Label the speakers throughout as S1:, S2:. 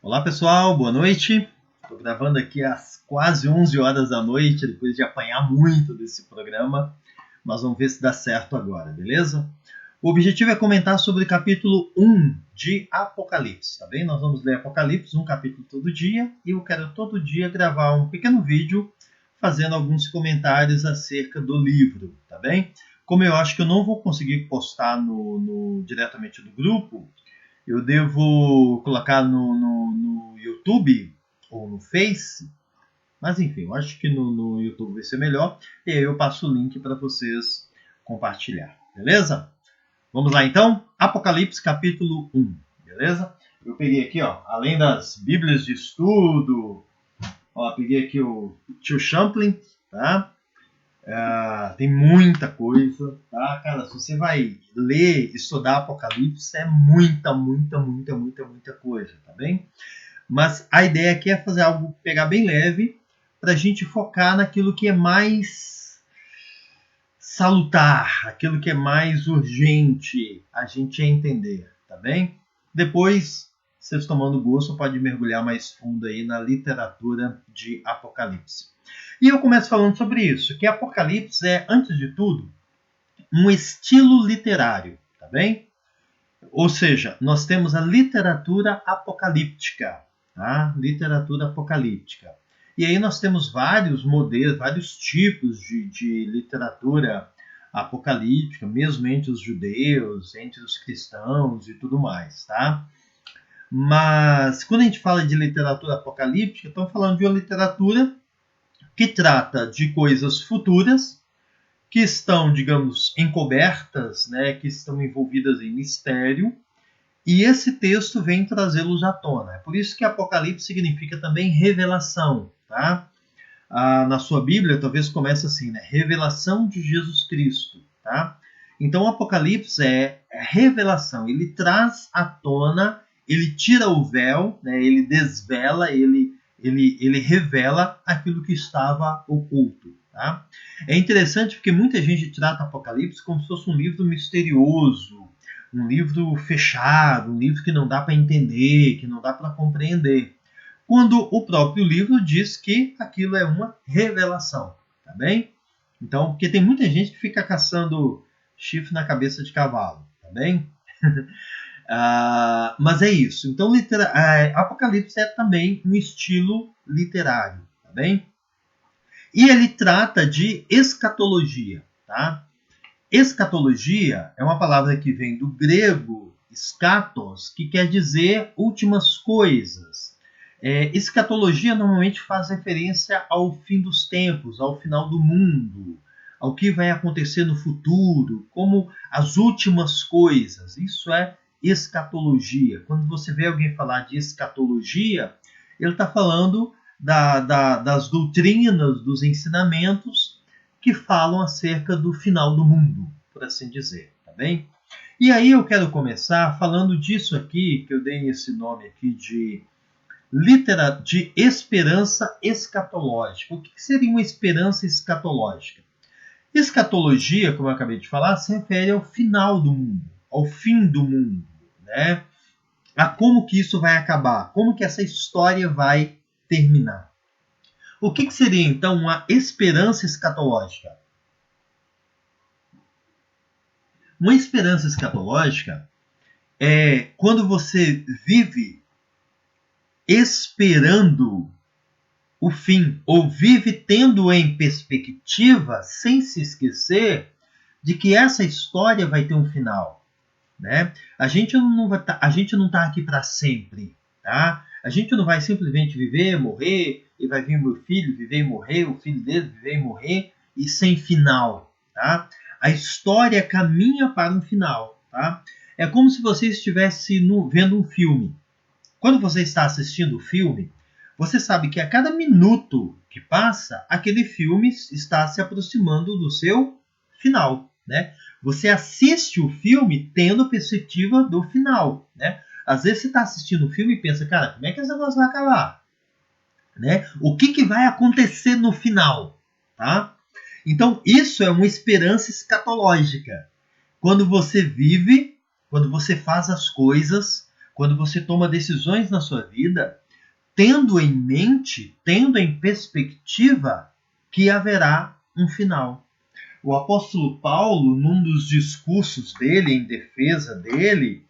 S1: Olá pessoal, boa noite. Estou gravando aqui às quase 11 horas da noite, depois de apanhar muito desse programa, mas vamos ver se dá certo agora, beleza? O objetivo é comentar sobre o capítulo 1 de Apocalipse, tá bem? Nós vamos ler Apocalipse, um capítulo todo dia, e eu quero todo dia gravar um pequeno vídeo fazendo alguns comentários acerca do livro, tá bem? Como eu acho que eu não vou conseguir postar diretamente no grupo, eu devo colocar no YouTube ou no Face, mas enfim, eu acho que no YouTube vai ser melhor. E aí eu passo o link para vocês compartilhar, beleza? Vamos lá então? Apocalipse capítulo 1, beleza? Eu peguei aqui, ó, além das bíblias de estudo, ó, peguei aqui o Tio Champlin, tá? Tem muita coisa, tá? Cara, se você vai ler, estudar Apocalipse, é muita coisa, tá bem? Mas a ideia aqui é fazer algo, pegar bem leve, para a gente focar naquilo que é mais salutar, aquilo que é mais urgente a gente entender, tá bem? Depois, vocês tomando gosto, pode mergulhar mais fundo aí na literatura de Apocalipse. E eu começo falando sobre isso, que Apocalipse é, antes de tudo, um estilo literário, tá bem? Ou seja, nós temos a literatura apocalíptica, tá? Literatura apocalíptica. E aí nós temos vários modelos, vários tipos de literatura apocalíptica, mesmo entre os judeus, entre os cristãos e tudo mais, tá? Mas quando a gente fala de literatura apocalíptica, estamos falando de uma literatura que trata de coisas futuras, que estão, digamos, encobertas, né, que estão envolvidas em mistério, e esse texto vem trazê-los à tona. É por isso que Apocalipse significa também revelação, tá? Na sua Bíblia, talvez comece assim, né? Revelação de Jesus Cristo, tá? Então, o Apocalipse é revelação. Ele traz à tona, ele tira o véu, né? Ele desvela, ele revela aquilo que estava oculto, tá? É interessante porque muita gente trata Apocalipse como se fosse um livro misterioso, um livro fechado, um livro que não dá para entender, que não dá para compreender. Quando o próprio livro diz que aquilo é uma revelação, tá bem? Então, porque tem muita gente que fica caçando chifre na cabeça de cavalo, tá bem? Mas é isso. Então, Apocalipse é também um estilo literário, tá bem? E ele trata de escatologia, tá? Escatologia é uma palavra que vem do grego skatos, que quer dizer últimas coisas. Escatologia normalmente faz referência ao fim dos tempos, ao final do mundo, ao que vai acontecer no futuro, como as últimas coisas. Isso é escatologia. Quando você vê alguém falar de escatologia, ele está falando das doutrinas, dos ensinamentos que falam acerca do final do mundo, por assim dizer, tá bem? E aí eu quero começar falando disso aqui, que eu dei esse nome aqui de esperança escatológica. O que seria uma esperança escatológica? Escatologia, como eu acabei de falar, se refere ao final do mundo, ao fim do mundo, né? A como que isso vai acabar, como que essa história vai terminar. O que seria, então, uma esperança escatológica? Uma esperança escatológica é quando você vive esperando o fim, ou vive tendo em perspectiva, sem se esquecer de que essa história vai ter um final, né? A gente não está aqui para sempre, tá? A gente não vai simplesmente viver, morrer, e vai vir meu filho viver e morrer, o filho dele viver e morrer, e sem final, tá? A história caminha para um final, tá? É como se você estivesse vendo um filme. Quando você está assistindo o filme, você sabe que a cada minuto que passa, aquele filme está se aproximando do seu final, né? Você assiste o filme tendo a perspectiva do final, né? Às vezes você está assistindo o filme e pensa, cara, como é que esse negócio vai acabar? Né? O que vai acontecer no final? Tá? Então, isso é uma esperança escatológica. Quando você vive, quando você faz as coisas quando você toma decisões na sua vida, tendo em mente, tendo em perspectiva que haverá um final. O apóstolo Paulo, num dos discursos dele, em defesa dele,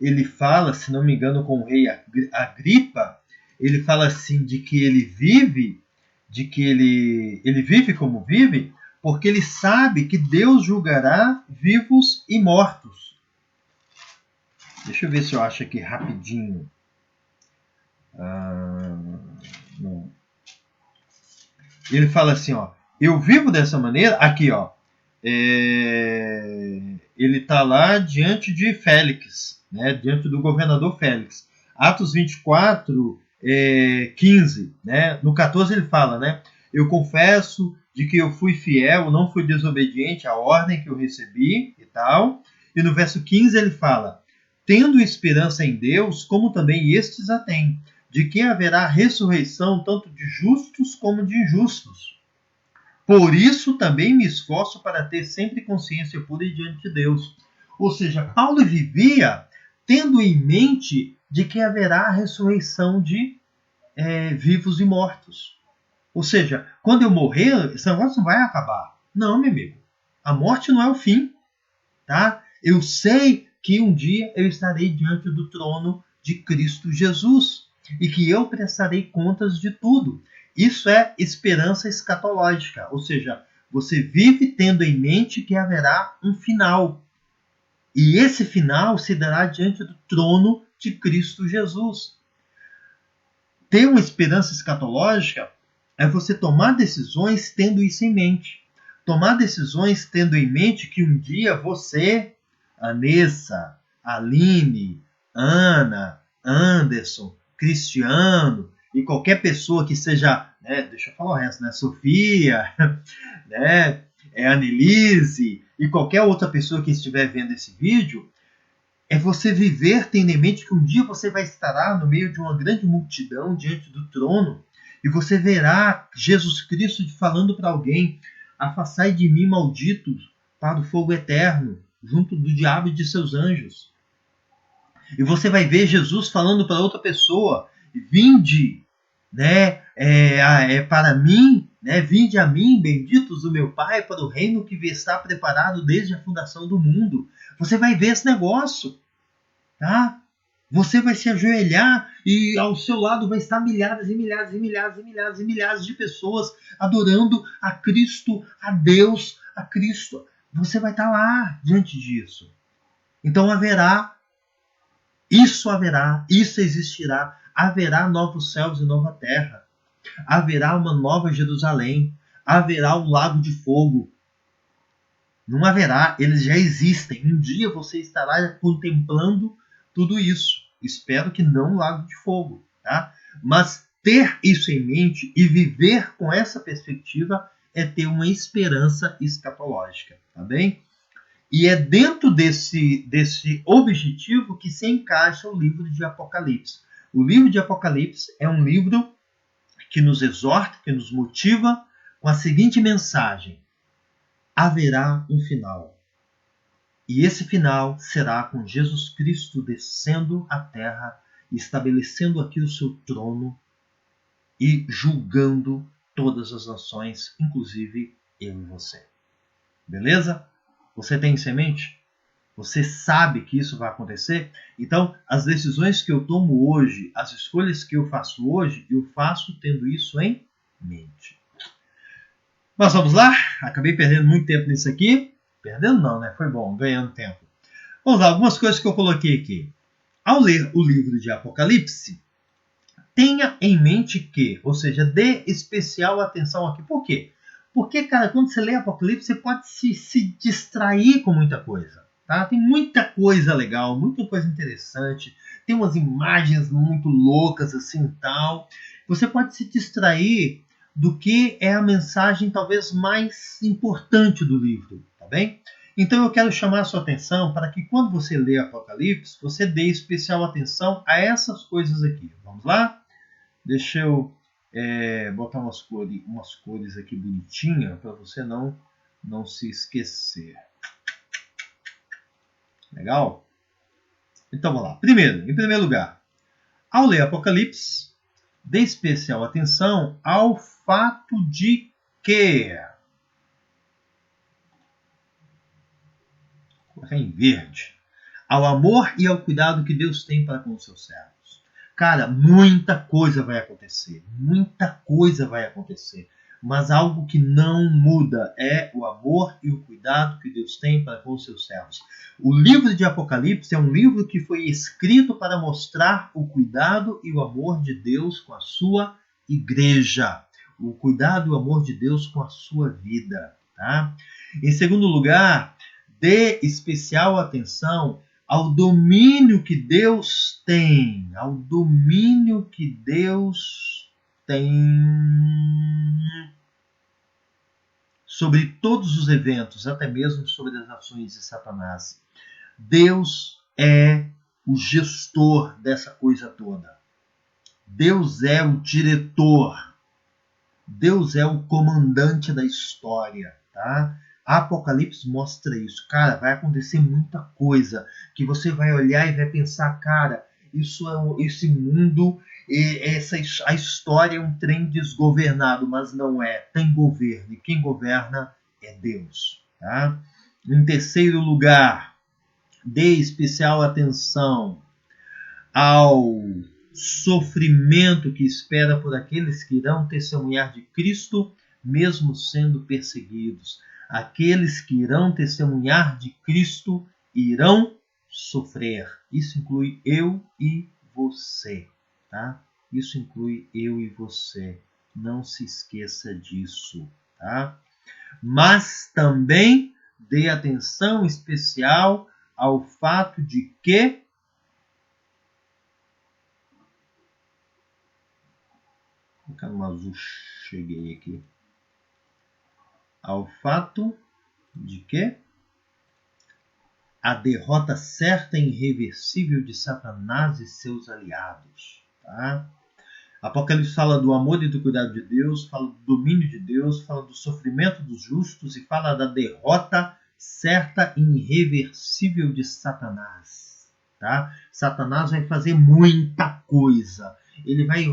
S1: ele fala, se não me engano, com o rei Agripa, ele fala assim de que ele vive, ele vive como vive, porque ele sabe que Deus julgará vivos e mortos. Deixa eu ver se eu acho aqui rapidinho. Não. Ele fala assim, ó, eu vivo dessa maneira, aqui, ó, ele está lá diante de Félix, né, diante do governador Félix. Atos 24, 15, né, no 14 ele fala, né, eu confesso de que eu fui fiel, não fui desobediente à ordem que eu recebi e tal. E no verso 15 ele fala, tendo esperança em Deus, como também estes a têm, de que haverá ressurreição tanto de justos como de injustos. Por isso também me esforço para ter sempre consciência pura diante de Deus. Ou seja, Paulo vivia tendo em mente de que haverá a ressurreição de vivos e mortos. Ou seja, quando eu morrer, esse negócio não vai acabar. Não, meu amigo. A morte não é o fim. Tá? Eu sei que um dia eu estarei diante do trono de Cristo Jesus e que eu prestarei contas de tudo. Isso é esperança escatológica, ou seja, você vive tendo em mente que haverá um final. E esse final se dará diante do trono de Cristo Jesus. Ter uma esperança escatológica é você tomar decisões tendo isso em mente. Tomar decisões tendo em mente que um dia você, Anessa, Aline, Ana, Anderson, Cristiano e qualquer pessoa que seja, né, deixa eu falar o resto, né, Sofia, né, Annelise e qualquer outra pessoa que estiver vendo esse vídeo, é você viver tendo em mente que um dia você vai estar no meio de uma grande multidão diante do trono e você verá Jesus Cristo falando para alguém, afastai de mim, malditos, para o fogo eterno, junto do diabo e de seus anjos. E você vai ver Jesus falando para outra pessoa, vinde, né, para mim, né, vinde a mim, benditos do meu Pai, para o reino que está preparado desde a fundação do mundo. Você vai ver esse negócio, tá? Você vai se ajoelhar e ao seu lado vai estar milhares e milhares e milhares e milhares e milhares de pessoas adorando a Cristo, a Deus, a Cristo. Você vai estar lá diante disso. Então isso existirá, haverá novos céus e nova terra, haverá uma nova Jerusalém, haverá um lago de fogo. Não haverá, eles já existem. Um dia você estará contemplando tudo isso. Espero que não lago de fogo, tá? Mas ter isso em mente e viver com essa perspectiva é ter uma esperança escatológica, tá bem? E é dentro desse objetivo que se encaixa o livro de Apocalipse. O livro de Apocalipse é um livro que nos exorta, que nos motiva com a seguinte mensagem: haverá um final. E esse final será com Jesus Cristo descendo à terra, estabelecendo aqui o seu trono e julgando todas as nações, inclusive eu e você. Beleza? Você tem isso em mente? Você sabe que isso vai acontecer? Então, as decisões que eu tomo hoje, as escolhas que eu faço hoje, eu faço tendo isso em mente. Mas vamos lá? Acabei perdendo muito tempo nisso aqui. Perdendo não, né? Foi bom, ganhando tempo. Vamos lá, algumas coisas que eu coloquei aqui. Ao ler o livro de Apocalipse, tenha em mente que, ou seja, dê especial atenção aqui. Por quê? Porque, cara, quando você lê Apocalipse, você pode se distrair com muita coisa. Tá? Tem muita coisa legal, muita coisa interessante. Tem umas imagens muito loucas assim e tal. Você pode se distrair do que é a mensagem talvez mais importante do livro, tá bem? Então eu quero chamar a sua atenção para que quando você lê Apocalipse, você dê especial atenção a essas coisas aqui. Vamos lá? Deixa eu botar umas cores aqui bonitinhas para você não se esquecer. Legal? Então vamos lá. Em primeiro lugar, ao ler Apocalipse, dê especial atenção ao fato de que, em verde, ao amor e ao cuidado que Deus tem para com os seus servos. Cara, muita coisa vai acontecer, mas algo que não muda é o amor e o cuidado que Deus tem para com os seus servos. O livro de Apocalipse é um livro que foi escrito para mostrar o cuidado e o amor de Deus com a sua igreja, o cuidado e o amor de Deus com a sua vida. Tá? Em segundo lugar, dê especial atenção ao domínio que Deus tem, sobre todos os eventos, até mesmo sobre as ações de Satanás. Deus é o gestor dessa coisa toda. Deus é o diretor. Deus é o comandante da história, tá? Apocalipse mostra isso. Cara, vai acontecer muita coisa que você vai olhar e vai pensar, cara, esse mundo, a história é um trem desgovernado, mas não é. Tem governo, e quem governa é Deus. Tá? Em terceiro lugar, dê especial atenção ao sofrimento que espera por aqueles que irão testemunhar de Cristo, mesmo sendo perseguidos. Aqueles que irão testemunhar de Cristo irão sofrer. Isso inclui eu e você, tá? Isso inclui eu e você. Não se esqueça disso, tá? Mas também dê atenção especial ao fato de que vou colocar no azul, cheguei aqui. Ao fato de que a derrota certa e irreversível de Satanás e seus aliados. Tá? Apocalipse fala do amor e do cuidado de Deus, fala do domínio de Deus, fala do sofrimento dos justos e fala da derrota certa e irreversível de Satanás. Tá? Satanás vai fazer muita coisa. Ele vai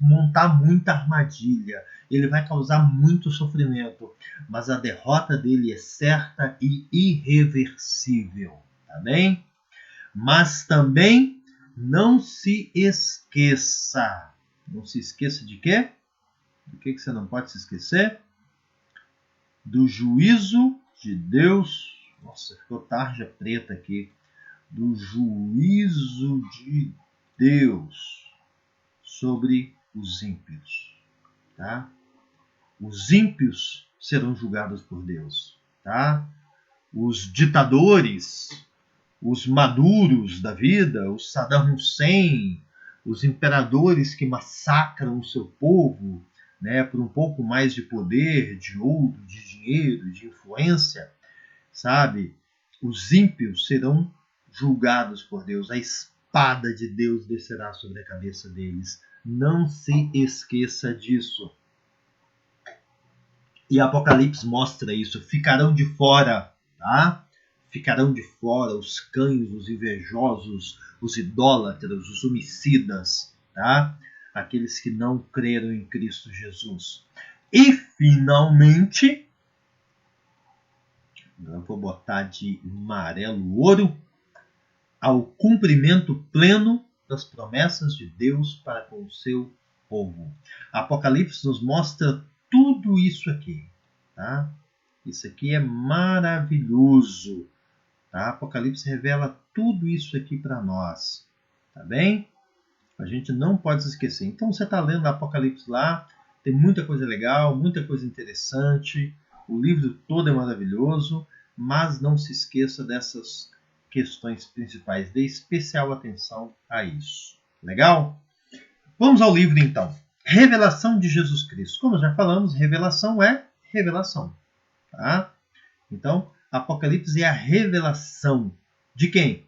S1: montar muita armadilha. Ele vai causar muito sofrimento. Mas a derrota dele é certa e irreversível. Tá bem? Mas também não se esqueça. Não se esqueça de quê? Do que você não pode se esquecer? Do juízo de Deus. Nossa, ficou tarja preta aqui. Do juízo de Deus sobre os ímpios. Tá? Os ímpios serão julgados por Deus. Tá? Os ditadores, os maduros da vida, os Saddam Hussein, os imperadores que massacram o seu povo, né, por um pouco mais de poder, de ouro, de dinheiro, de influência, sabe? Os ímpios serão julgados por Deus. A espada de Deus descerá sobre a cabeça deles. Não se esqueça disso. E Apocalipse mostra isso. Ficarão de fora, tá? Ficarão de fora os cães, os invejosos, os idólatras, os homicidas, tá? Aqueles que não creram em Cristo Jesus. E, finalmente, eu vou botar de amarelo ouro, ao cumprimento pleno das promessas de Deus para com o seu povo. Apocalipse nos mostra tudo isso aqui, tá? Isso aqui é maravilhoso, tá? Apocalipse revela tudo isso aqui para nós, tá bem? A gente não pode se esquecer. Então você está lendo Apocalipse lá, tem muita coisa legal, muita coisa interessante, o livro todo é maravilhoso, mas não se esqueça dessas questões principais, dê especial atenção a isso. Legal? Vamos ao livro então. Revelação de Jesus Cristo. Como já falamos, revelação é revelação. Tá? Então, Apocalipse é a revelação de quem?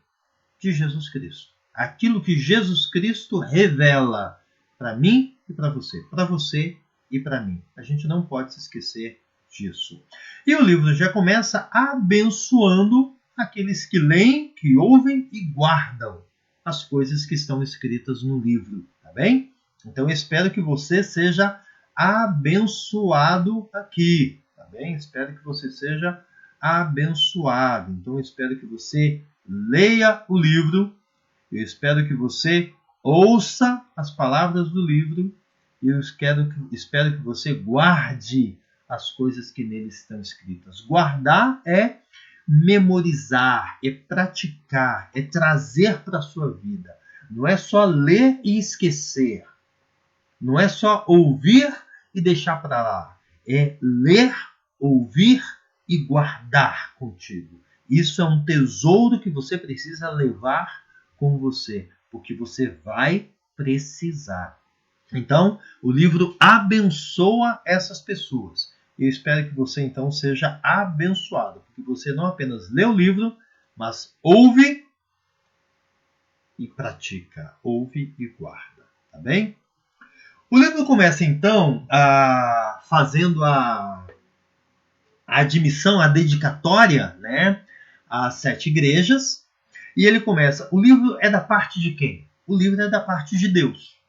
S1: De Jesus Cristo. Aquilo que Jesus Cristo revela para mim e para você e para mim. A gente não pode se esquecer disso. E o livro já começa abençoando aqueles que leem, que ouvem e guardam as coisas que estão escritas no livro, tá bem? Então eu espero que você seja abençoado aqui, tá bem? Espero que você seja abençoado. Então eu espero que você leia o livro, eu espero que você ouça as palavras do livro e eu espero que você guarde as coisas que nele estão escritas. Guardar é memorizar, é praticar, é trazer para a sua vida. Não é só ler e esquecer. Não é só ouvir e deixar para lá. É ler, ouvir e guardar contigo. Isso é um tesouro que você precisa levar com você, porque você vai precisar. Então, o livro abençoa essas pessoas. Eu espero que você, então, seja abençoado, porque você não apenas lê o livro, mas ouve e pratica. Ouve e guarda. Tá bem? O livro começa, então, fazendo a admissão, a dedicatória, né, às 7 igrejas. E ele começa, o livro é da parte de quem? O livro é da parte de Deus.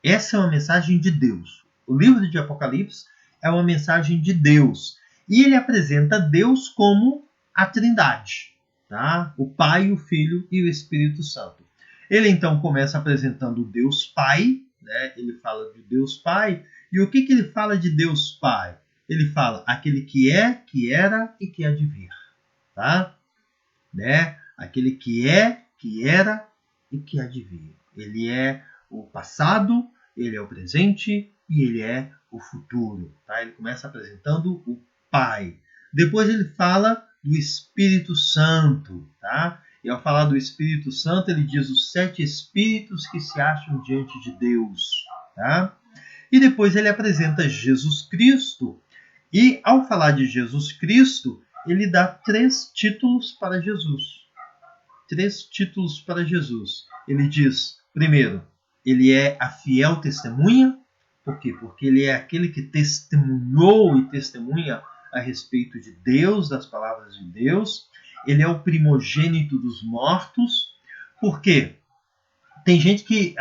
S1: Essa é uma mensagem de Deus. O livro de Apocalipse é uma mensagem de Deus. E ele apresenta Deus como a Trindade, tá? O Pai, o Filho e o Espírito Santo. Ele então começa apresentando Deus Pai, né? Ele fala de Deus Pai. E o que ele fala de Deus Pai? Ele fala aquele que é, que era e que há de vir. Tá? Né? Aquele que é, que era e que há de vir. Ele é o passado, ele é o presente e ele é o futuro. Tá? Ele começa apresentando o Pai. Depois ele fala do Espírito Santo. Tá? E ao falar do Espírito Santo, ele diz os 7 Espíritos que se acham diante de Deus. Tá? E depois ele apresenta Jesus Cristo. E ao falar de Jesus Cristo, ele dá 3 títulos para Jesus. 3 títulos para Jesus. Ele diz, primeiro, ele é a fiel testemunha. Por quê? Porque ele é aquele que testemunhou e testemunha a respeito de Deus, das palavras de Deus. Ele é o primogênito dos mortos. Por quê? Tem gente que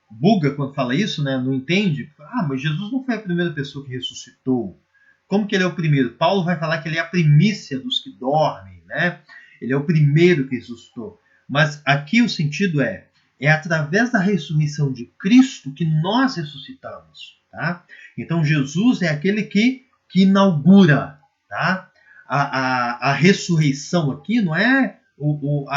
S1: buga quando fala isso, né? Não entende. Mas Jesus não foi a primeira pessoa que ressuscitou. Como que ele é o primeiro? Paulo vai falar que ele é a primícia dos que dormem, né? Ele é o primeiro que ressuscitou. Mas aqui o sentido é através da ressurreição de Cristo que nós ressuscitamos. Tá? Então Jesus é aquele que inaugura. Tá? A ressurreição aqui não é o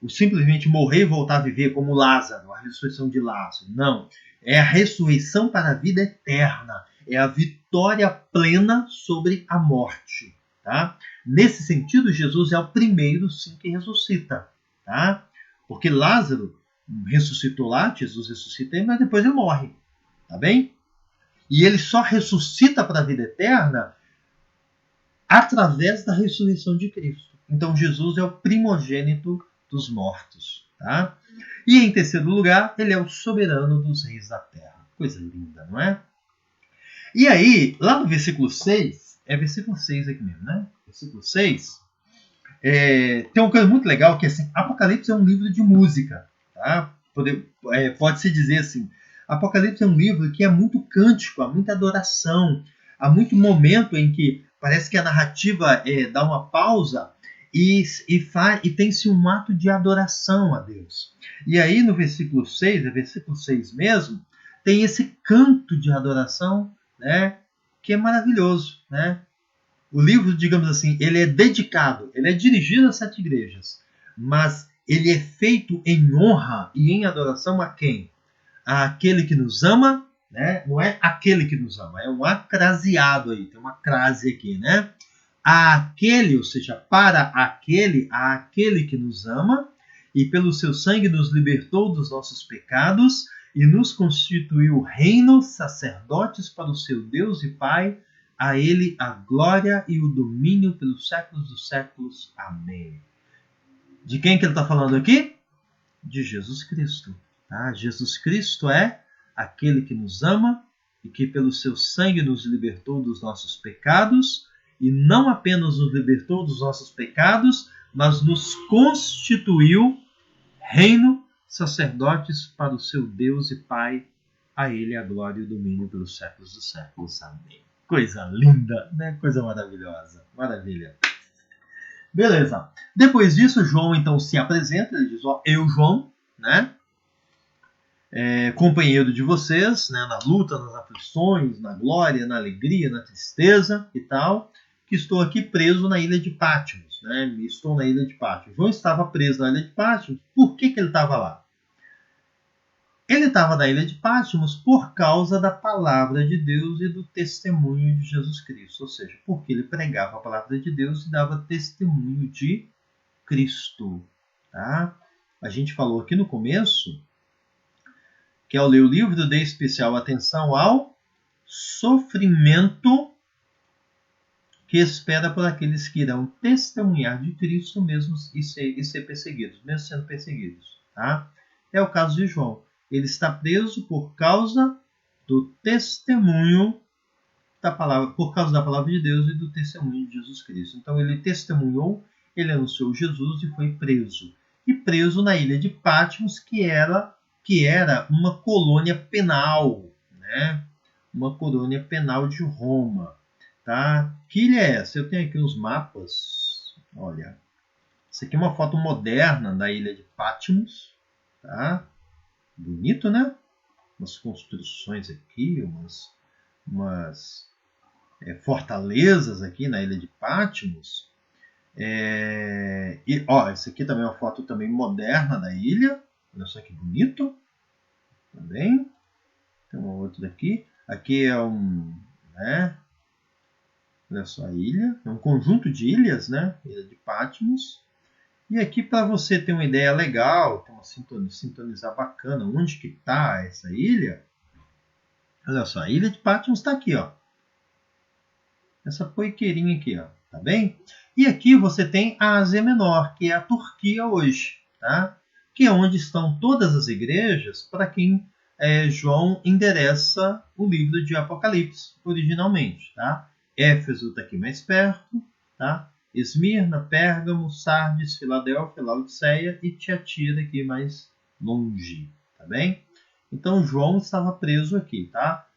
S1: simplesmente morrer e voltar a viver como Lázaro, a ressurreição de Lázaro. Não. É a ressurreição para a vida eterna. É a vitória plena sobre a morte. Tá? Nesse sentido, Jesus é o primeiro, sim, que ressuscita. Tá? Porque Lázaro ressuscitou lá, Jesus ressuscita, mas depois ele morre. Tá bem? E ele só ressuscita para a vida eterna através da ressurreição de Cristo. Então Jesus é o primogênito dos mortos. Tá? E em terceiro lugar, ele é o soberano dos reis da terra. Coisa linda, não é? E aí, lá no versículo 6, é versículo 6 aqui mesmo, né? Versículo 6, tem uma coisa muito legal que assim, Apocalipse é um livro de música. Tá? Pode-se dizer assim, Apocalipse é um livro que é muito cântico, há muita adoração, há muito momento em que parece que a narrativa dá uma pausa e tem-se um ato de adoração a Deus. E aí no versículo 6, versículo 6 mesmo, tem esse canto de adoração, né, que é maravilhoso. Né? O livro, digamos assim, ele é dedicado, ele é dirigido às 7 igrejas, mas ele é feito em honra e em adoração a quem? Àquele que nos ama, né? Não é aquele que nos ama, é um acraseado aí, tem uma crase aqui, né? Àquele, ou seja, para aquele que nos ama e pelo seu sangue nos libertou dos nossos pecados e nos constituiu reino, sacerdotes para o seu Deus e Pai. A ele a glória e o domínio pelos séculos dos séculos. Amém. De quem que ele está falando aqui? De Jesus Cristo. Tá? Jesus Cristo é aquele que nos ama e que pelo seu sangue nos libertou dos nossos pecados. E não apenas nos libertou dos nossos pecados, mas nos constituiu reino, sacerdotes para o seu Deus e Pai. A ele a glória e o domínio pelos séculos dos séculos. Amém. Coisa linda, né? Coisa maravilhosa. Maravilha. Beleza. Depois disso, João então se apresenta. Ele diz, ó, eu, João, né? Companheiro de vocês, né? Na luta, nas aflições, na glória, na alegria, na tristeza e tal, que estou aqui preso na ilha de Patmos, né? Estou na ilha de Patmos. João estava preso na ilha de Patmos. Por que ele estava lá? Ele estava na ilha de Patmos por causa da palavra de Deus e do testemunho de Jesus Cristo. Ou seja, porque ele pregava a palavra de Deus e dava testemunho de Cristo. Tá? A gente falou aqui no começo que ao ler o livro dê especial atenção ao sofrimento que espera por aqueles que irão testemunhar de Cristo mesmo e ser perseguidos, mesmo sendo perseguidos. Tá? É o caso de João. Ele está preso por causa do testemunho da palavra, por causa da palavra de Deus e do testemunho de Jesus Cristo. Então ele testemunhou, ele anunciou Jesus e foi preso. E preso na ilha de Patmos, que era uma colônia penal, né? Uma colônia penal de Roma. Tá? Que ilha é essa? Eu tenho aqui uns mapas. Olha, isso aqui é uma foto moderna da ilha de Patmos. Tá? Bonito, né? Umas construções aqui, umas fortalezas aqui na ilha de Patmos. Essa aqui também é uma foto também moderna da ilha. Olha só que bonito. Também. Tem uma outra aqui. Aqui é né? Olha só a ilha. É um conjunto de ilhas, né? Ilha de Patmos. E aqui, para você ter uma ideia legal, ter uma sintonizar bacana, onde que está essa ilha? Olha só, a ilha de Patmos está aqui, ó. Essa poiqueirinha aqui, ó. Tá bem? E aqui você tem a Ásia Menor, que é a Turquia hoje, tá? Que é onde estão todas as igrejas para quem João endereça o livro de Apocalipse, originalmente, tá? Éfeso está aqui mais perto, tá? Esmirna, Pérgamo, Sardes, Filadélfia, Laodiceia e Tiatira aqui mais longe, tá bem? Então João estava preso aqui, tá?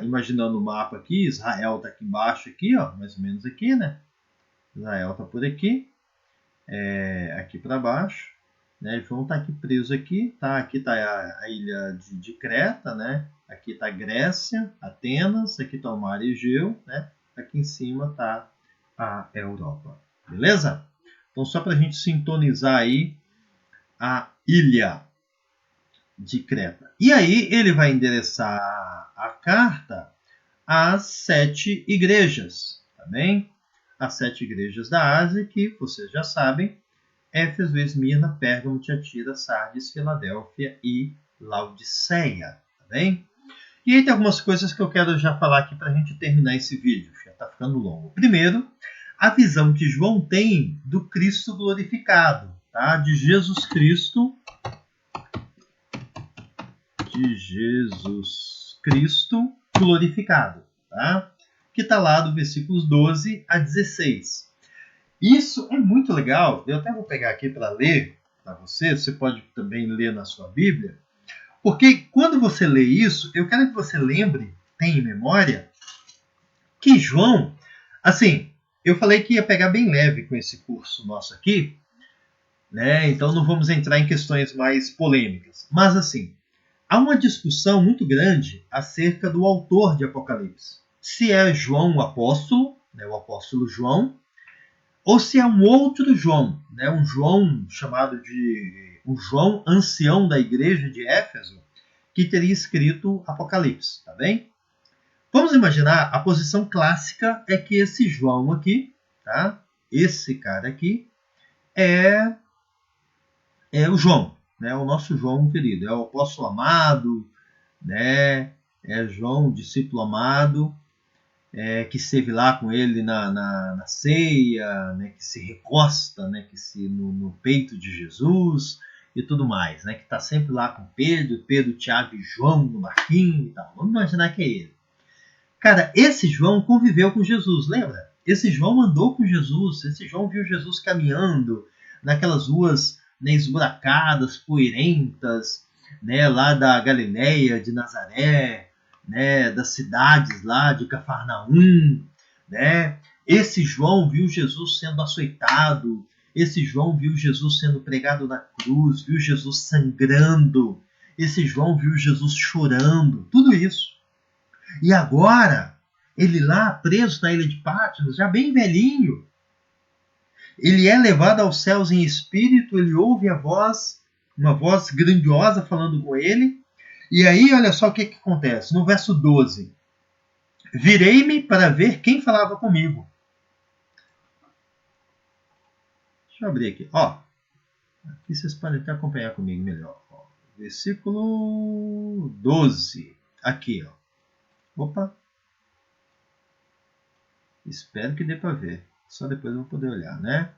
S1: Imaginando o mapa aqui, Israel está aqui embaixo, aqui, ó, mais ou menos aqui, né? Israel está por aqui, aqui para baixo, né? João está aqui preso aqui, tá? Aqui está a ilha de Creta, né? Aqui está Grécia, Atenas, aqui está o Mar Egeu, né? Aqui em cima está a Europa. Beleza? Então, só para a gente sintonizar aí a ilha de Creta. E aí, ele vai endereçar a carta às 7 igrejas, tá bem? As 7 igrejas da Ásia, que vocês já sabem, Éfeso, Esmirna, Pérgamo, Tiatira, Sardes, Filadélfia e Laodiceia, tá bem? E aí tem algumas coisas que eu quero já falar aqui para a gente terminar esse vídeo, já está ficando longo. Primeiro, a visão que João tem do Cristo glorificado, tá? De Jesus Cristo glorificado, tá? Que está lá do versículos 12 a 16. Isso é muito legal, eu até vou pegar aqui para ler para você pode também ler na sua Bíblia, porque quando você lê isso, eu quero que você lembre, tenha em memória, que João, assim, eu falei que ia pegar bem leve com esse curso nosso aqui, né? Então não vamos entrar em questões mais polêmicas. Mas assim, há uma discussão muito grande acerca do autor de Apocalipse. Se é João o apóstolo, né, o apóstolo João, ou se é um outro João, né, um João chamado de um João ancião da igreja de Éfeso, que teria escrito Apocalipse, tá bem? Vamos imaginar, a posição clássica é que esse João aqui, tá? Esse cara aqui, é o João, né? O nosso João querido, é o apóstolo amado, né? É João, o discípulo amado, que esteve lá com ele na ceia, né? Que se recosta, né? No peito de Jesus e tudo mais, né? Que está sempre lá com Pedro, Tiago e João no barquinho e tal. Vamos imaginar que é ele. Cara, esse João conviveu com Jesus, lembra? Esse João andou com Jesus, esse João viu Jesus caminhando naquelas ruas, né, esburacadas, poeirentas, né, lá da Galileia, de Nazaré, né, das cidades lá de Cafarnaum, né? Esse João viu Jesus sendo açoitado, esse João viu Jesus sendo pregado na cruz, viu Jesus sangrando, esse João viu Jesus chorando, tudo isso. E agora, ele lá preso na ilha de Patmos, já bem velhinho, ele é levado aos céus em espírito, ele ouve a voz, uma voz grandiosa falando com ele. E aí, olha só o que acontece. No verso 12. Virei-me para ver quem falava comigo. Deixa eu abrir aqui. Ó, aqui vocês podem até acompanhar comigo melhor. Ó, versículo 12. Aqui, ó. Opa. Espero que dê para ver. Só depois eu vou poder olhar, né?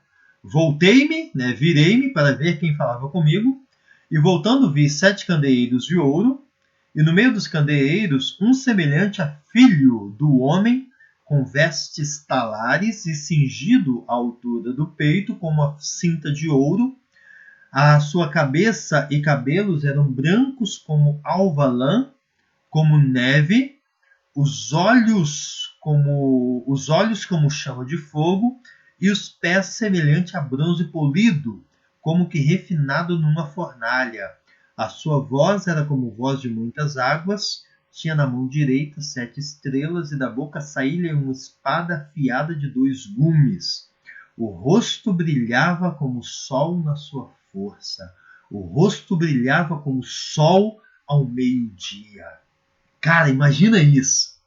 S1: Voltei-me, né? Virei-me para ver quem falava comigo. E voltando vi 7 candeeiros de ouro. E no meio dos candeeiros, um semelhante a filho do homem, com vestes talares e cingido à altura do peito com uma cinta de ouro. A sua cabeça e cabelos eram brancos como alva lã, como neve, os olhos como chama de fogo, e os pés semelhante a bronze polido, como que refinado numa fornalha. A sua voz era como voz de muitas águas, tinha na mão direita 7 estrelas, e da boca saía-lhe uma espada afiada de 2 gumes. O rosto brilhava como o sol na sua força. O rosto brilhava como o sol ao meio-dia. Cara, imagina isso.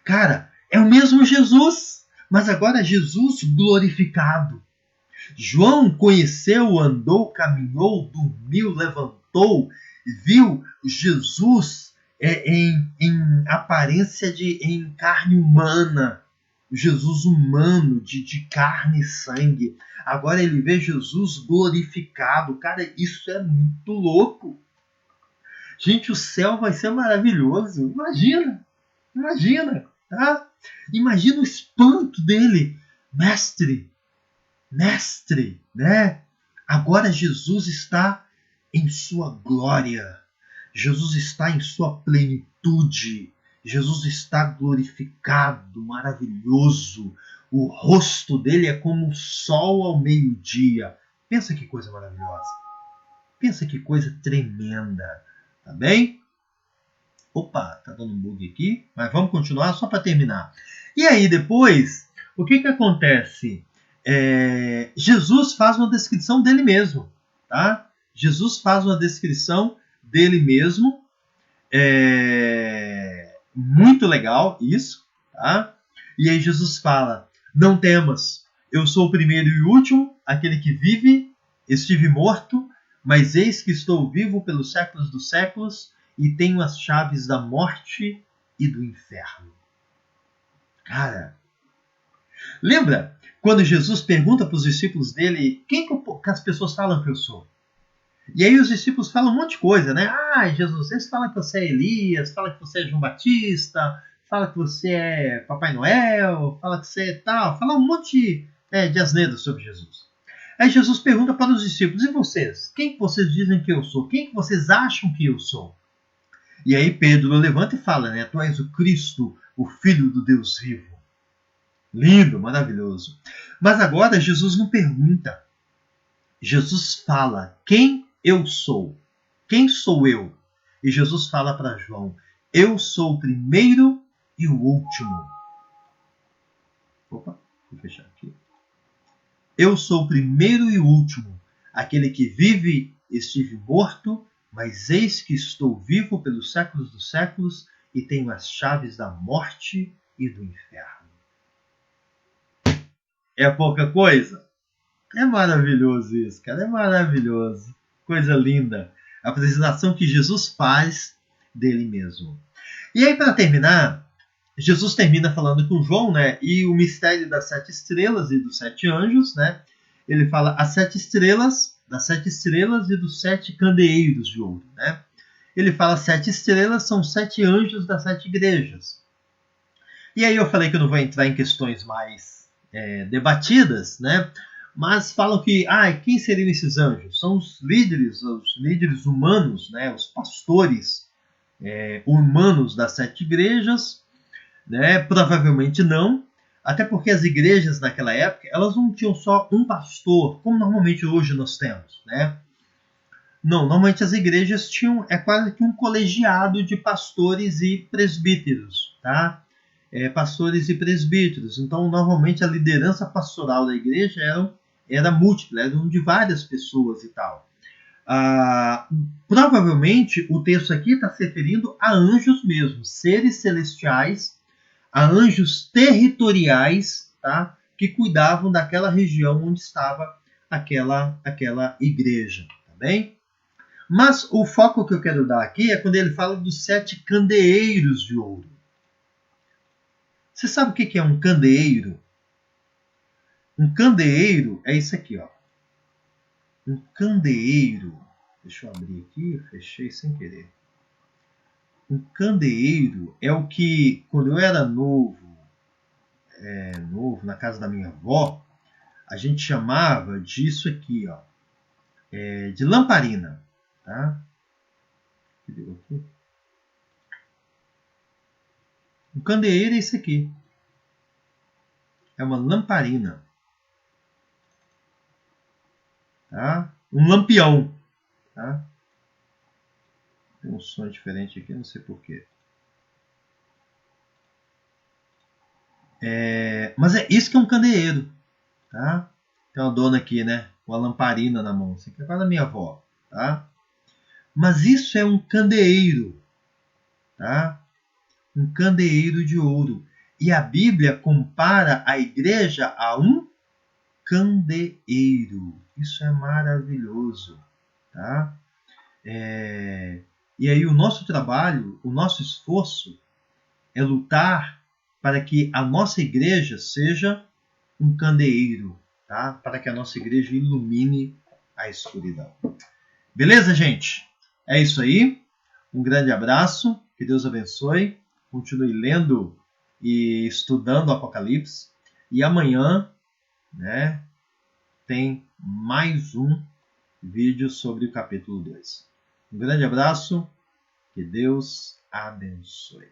S1: Cara, é o mesmo Jesus, mas agora Jesus glorificado. João conheceu, andou, caminhou, dormiu, levantou, viu Jesus em aparência em carne humana, Jesus humano, de carne e sangue. Agora ele vê Jesus glorificado. Cara, isso é muito louco. Gente, o céu vai ser maravilhoso. Imagina, tá? Imagina o espanto dele. Mestre, né? Agora Jesus está em sua glória. Jesus está em sua plenitude. Jesus está glorificado, maravilhoso. O rosto dele é como o sol ao meio-dia. Pensa que coisa maravilhosa. Pensa que coisa tremenda. Tá bem? Opa, tá dando um bug aqui. Mas vamos continuar só para terminar. E aí depois, o que acontece? Jesus faz uma descrição dele mesmo. Tá? Jesus faz uma descrição dele mesmo. Muito legal isso. Tá? E aí Jesus fala: não temas, eu sou o primeiro e o último, aquele que vive. Estive morto, mas eis que estou vivo pelos séculos dos séculos e tenho as chaves da morte e do inferno. Cara, lembra quando Jesus pergunta para os discípulos dele quem que as pessoas falam que eu sou? E aí os discípulos falam um monte de coisa, né? Ah, Jesus, eles falam que você é Elias, falam que você é João Batista, fala que você é Papai Noel, fala que você é tal, fala um monte de asneiras sobre Jesus. Aí Jesus pergunta para os discípulos: e vocês? Quem que vocês dizem que eu sou? Quem que vocês acham que eu sou? E aí Pedro levanta e fala, né? Tu és o Cristo, o Filho do Deus vivo. Lindo, maravilhoso. Mas agora Jesus não pergunta. Jesus fala: quem eu sou? Quem sou eu? E Jesus fala para João: eu sou o primeiro e o último. Opa, vou fechar aqui. Eu sou o primeiro e o último, aquele que vive, estive morto, mas eis que estou vivo pelos séculos dos séculos e tenho as chaves da morte e do inferno. É pouca coisa? É maravilhoso isso, cara, é maravilhoso. Coisa linda. A apresentação que Jesus faz dele mesmo. E aí, para terminar, Jesus termina falando com João, né? E o mistério das 7 estrelas e dos 7 anjos, né? Ele fala as 7 estrelas, das 7 estrelas e dos 7 candeeiros de ouro, né? Ele fala 7 estrelas são 7 anjos das 7 igrejas. E aí eu falei que eu não vou entrar em questões mais debatidas, né? Mas falam que, quem seriam esses anjos? São os líderes humanos, né? Os pastores humanos das 7 igrejas, né? Provavelmente não, até porque as igrejas naquela época, elas não tinham só um pastor, como normalmente hoje nós temos, né? Não, normalmente as igrejas tinham quase que um colegiado de pastores e presbíteros, tá? Pastores e presbíteros. Então, normalmente a liderança pastoral da igreja era múltipla, eram de várias pessoas e tal. Provavelmente o texto aqui está se referindo a anjos mesmo, seres celestiais, a anjos territoriais, tá? Que cuidavam daquela região onde estava aquela igreja, tá bem? Mas o foco que eu quero dar aqui é quando ele fala dos 7 candeeiros de ouro. Você sabe o que é um candeeiro? Um candeeiro é isso aqui, ó. Um candeeiro. Deixa eu abrir aqui, eu fechei sem querer. Um candeeiro é o que, quando eu era novo, na casa da minha avó, a gente chamava disso aqui, ó, de lamparina, tá? Aqui. Um candeeiro é isso aqui. É uma lamparina. Tá? Um lampião. Tá? Tem um som diferente aqui, não sei porquê. Mas é isso que é um candeeiro. Tá? Tem uma dona aqui, né? Com a lamparina na mão. Isso aqui é da minha avó. Tá? Mas isso é um candeeiro. Tá? Um candeeiro de ouro. E a Bíblia compara a igreja a um candeeiro. Isso é maravilhoso. Tá? E aí o nosso trabalho, o nosso esforço é lutar para que a nossa igreja seja um candeeiro, tá? Para que a nossa igreja ilumine a escuridão. Beleza, gente? É isso aí. Um grande abraço. Que Deus abençoe. Continue lendo e estudando o Apocalipse. E amanhã, né, tem mais um vídeo sobre o capítulo 2. Um grande abraço. Que Deus abençoe.